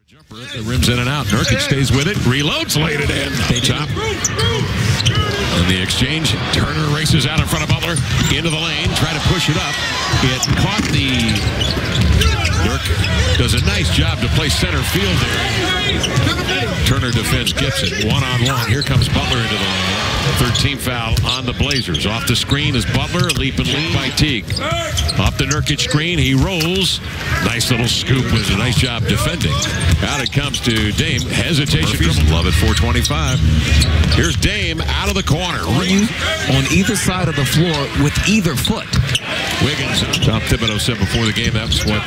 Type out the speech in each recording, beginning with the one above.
Jumper, the rim's in and out. Nurkic stays with it, reloads, laid it in. Top. And the exchange, Turner races out in front of Butler, into the lane, try to push it up. It caught the... Nurk does a nice job to play center field there. Turner defends Gibson, one-on-one. Here comes Butler into the lane. 13th foul on the Blazers. Off the screen is Butler, leap and lead by Teague. Off the Nurkic screen, he rolls. Nice little scoop, was a nice job defending. Out it comes to Dame. Hesitation. Love it, 425. Here's Dame out of the corner. On either side of the floor with either foot. Wiggins. Tom Thibodeau said before the game that was what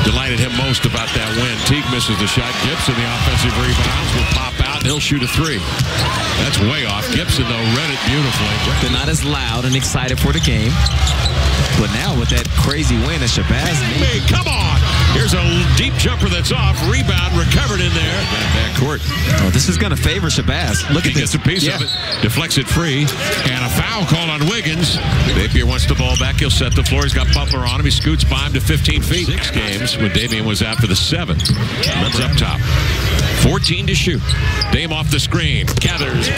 delighted him most about that win. Teague misses the shot. Gibson, the offensive rebounds, will pop out and he'll shoot a three. That's way off. Gibson, though, read it beautifully. They're not as loud and excited for the game. But now with that crazy win that Shabazz made. Hey, come on! Here's a deep jumper that's off. Rebound recovered in there. Back court. Oh, this is going to favor Shabazz. Look at this. Gets a piece of it. Deflects it free. And a foul call on Wiggins. Napier wants the ball back. He'll set the floor. He's got Butler on him. He scoots by him to 15 feet. 6 games when Damian was out for the 7th. Runs up top. 14 to shoot. Dame off the screen. Gathers.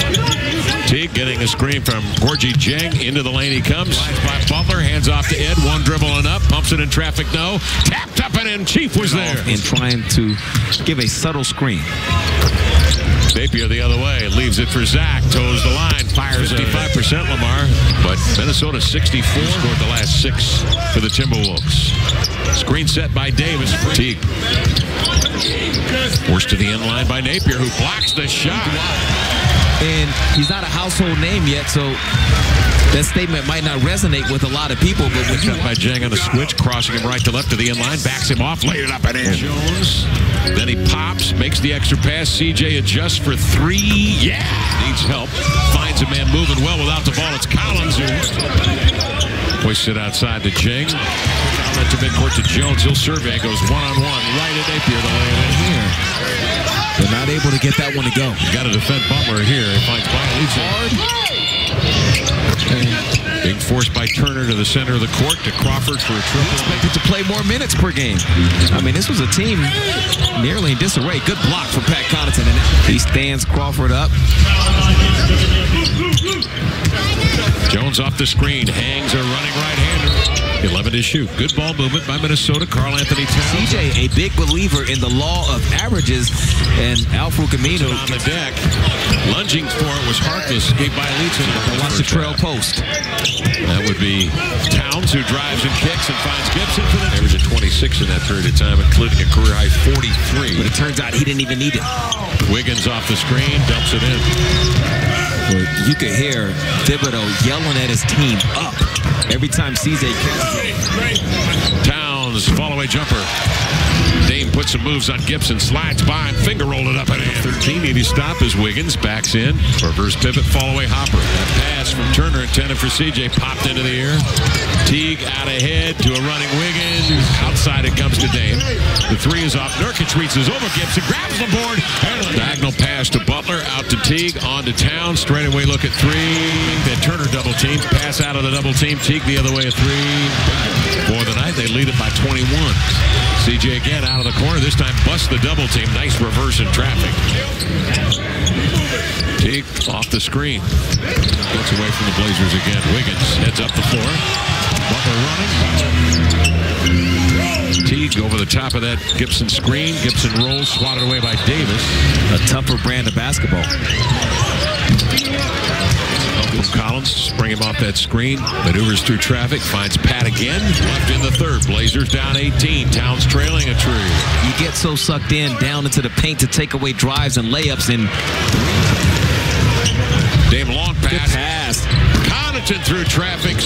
Teague getting a screen from Gorgie Jang. Into the lane he comes. By Butler. Hands off to Ed. One dribble and up. Pumps it in traffic. No. Tapped up and in. Chief was there. And trying to give a subtle screen. Napier the other way. Leaves it for Zach. Toes the line. Fires 55% Lamar. But Minnesota 64. Scored the last 6 for the Timberwolves. Screen set by Davis. Teague. Forced to the end line by Napier, who blocks the shot. And he's not a household name yet, so that statement might not resonate with a lot of people. But when you by Jang on the switch, crossing him right to left to the end line, backs him off, laid it up and in. Jones. Then he pops, makes the extra pass. CJ adjusts for 3. Yeah! Needs help. Finds a man moving well without the ball. It's Collins who hoists it outside to Jang. To midcourt to Jones. He'll survey. Goes one-on-one. Right at Napier to lay it in here. They're not able to get that one to go. He's got to defend Butler here. He finds Hard. Big force by Turner to the center of the court to Crawford for a triple. Expected to play more minutes per game. I mean, this was a team nearly in disarray. Good block from Pat Connaughton. And he stands Crawford up. Jones off the screen. Hangs a running right-hander. 11 to shoot. Good ball movement by Minnesota. Karl Anthony Towns. CJ, a big believer in the law of averages, and Al-Farouq Aminu on the deck. Lunging for it was Harkless. Gave by Leeton. Watch the trail post. That would be Towns, who drives and kicks and finds Gibson for the average of 26 in that period of time, including a career high 43. But it turns out he didn't even need it. Wiggins off the screen, dumps it in. Well, you could hear Thibodeau yelling at his team up every time CJ catches. Towns, fall-away jumper. Dame puts some moves on Gibson, slides by him, finger rolled it up and in. 13, need to stop as Wiggins backs in. Reverse pivot, fall-away hopper. That pass from Turner intended for CJ, popped into the air. Teague out ahead to a running Wiggins. Outside it comes to Dame. The 3 is off. Nurkic reaches over Gibson, grabs the board. And diagonal pass to Butler, out to Teague, on to Towns. Straightaway look at 3. That Turner double team. Pass out of the double team. Teague the other way at 3. For the night, they lead it by 21. CJ again out of the corner. This time busts the double team. Nice reverse in traffic. Teague off the screen. Gets away from the Blazers again. Wiggins heads up the floor. Butler running. Teague over the top of that Gibson screen. Gibson rolls, swatted away by Davis. A tougher brand of basketball. From Collins, bring him off that screen. Maneuvers through traffic, finds Pat again. Left in the 3rd. Blazers down 18. Towns trailing a tree. You get so sucked in down into the paint to take away drives and layups. And Dame long pass. Good pass. Connaughton through traffic.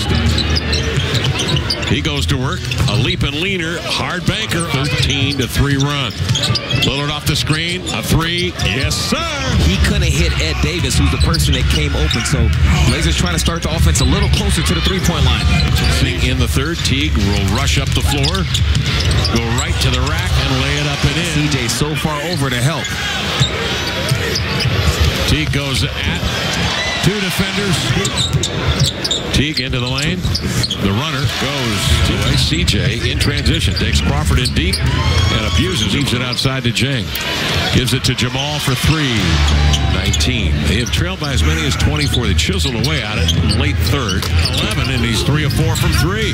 He goes to work. A leap and leaner. Hard banker. 13-3 run. Lillard off the screen. A 3. Yes, sir. He couldn't hit Ed Davis, who's the person that came open. So Blazers trying to start the offense a little closer to the 3-point line. In the 3rd, Teague will rush up the floor. Go right to the rack and lay it up and in. CJ so far over to help. Teague goes at 2 defenders. Teague into the lane. The runner goes to CJ in transition. Takes Crawford in deep and abuses. Leaves it outside to Jang. Gives it to Jamal for 3. 19. They have trailed by as many as 24. They chiseled away at it in late third. 11, and he's 3 of 4 from 3.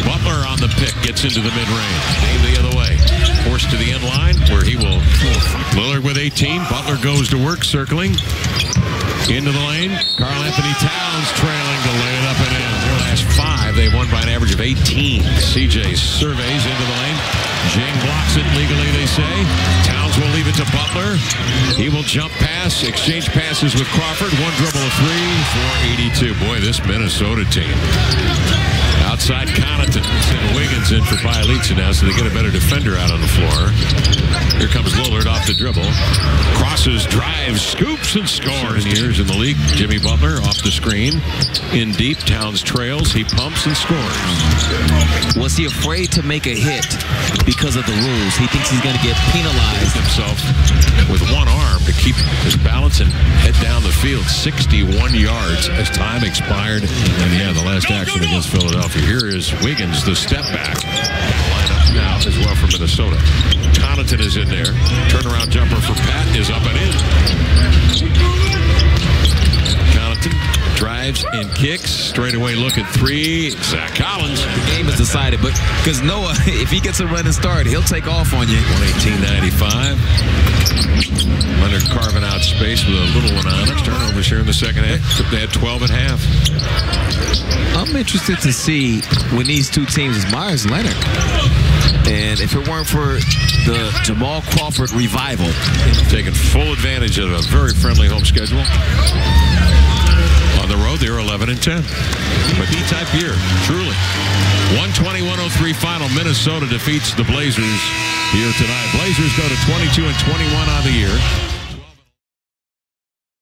Butler on the pick. Gets into the mid-range. Aimed the other way. Forced to the end line where he will. Lillard with 18. Butler goes to work, circling. Into the lane. Karl Anthony Towns trailing to lay it up and in. Their last 5, they won by an average of 18. CJ surveys into the lane. Jang blocks it legally, they say. Towns will leave it to Butler. He will jump pass, exchange passes with Crawford. 1 dribble of 3 for 82. Boy, this Minnesota team. Outside Connaughton. Send Wiggins in for Bielitsa now so they get a better defender out on the floor. Here comes Lillard off the dribble. Crosses, drives, scoops, and scores. 7 years in the league. Jimmy Butler off the screen. In deep, Towns trails. He pumps and scores. Was he afraid to make a hit because of the rules? He thinks he's going to get penalized. Himself with one arm to keep his balance and head down the field. 61 yards as time expired. And yeah, the last action against Philadelphia. Here is Wiggins, the step back. Lineup now as well for Minnesota. Connaughton is in there. Turnaround jumper for Pat is up and in. Connaughton drives and kicks. Straight away look at 3. Zach Collins. The game is decided, but because Noah, if he gets a running start, he'll take off on you. 118.95. Leonard carving out space with a little one on it. Turnovers here in the second half. They had 12 at half. I'm interested to see when these two teams is Myers and Leonard. And if it weren't for the Jamal Crawford revival. Taking full advantage of a very friendly home schedule. On the road, they're 11 and 10. But D-type year, truly. 120-103 final. Minnesota defeats the Blazers here tonight. Blazers go to 22 and 21 on the year.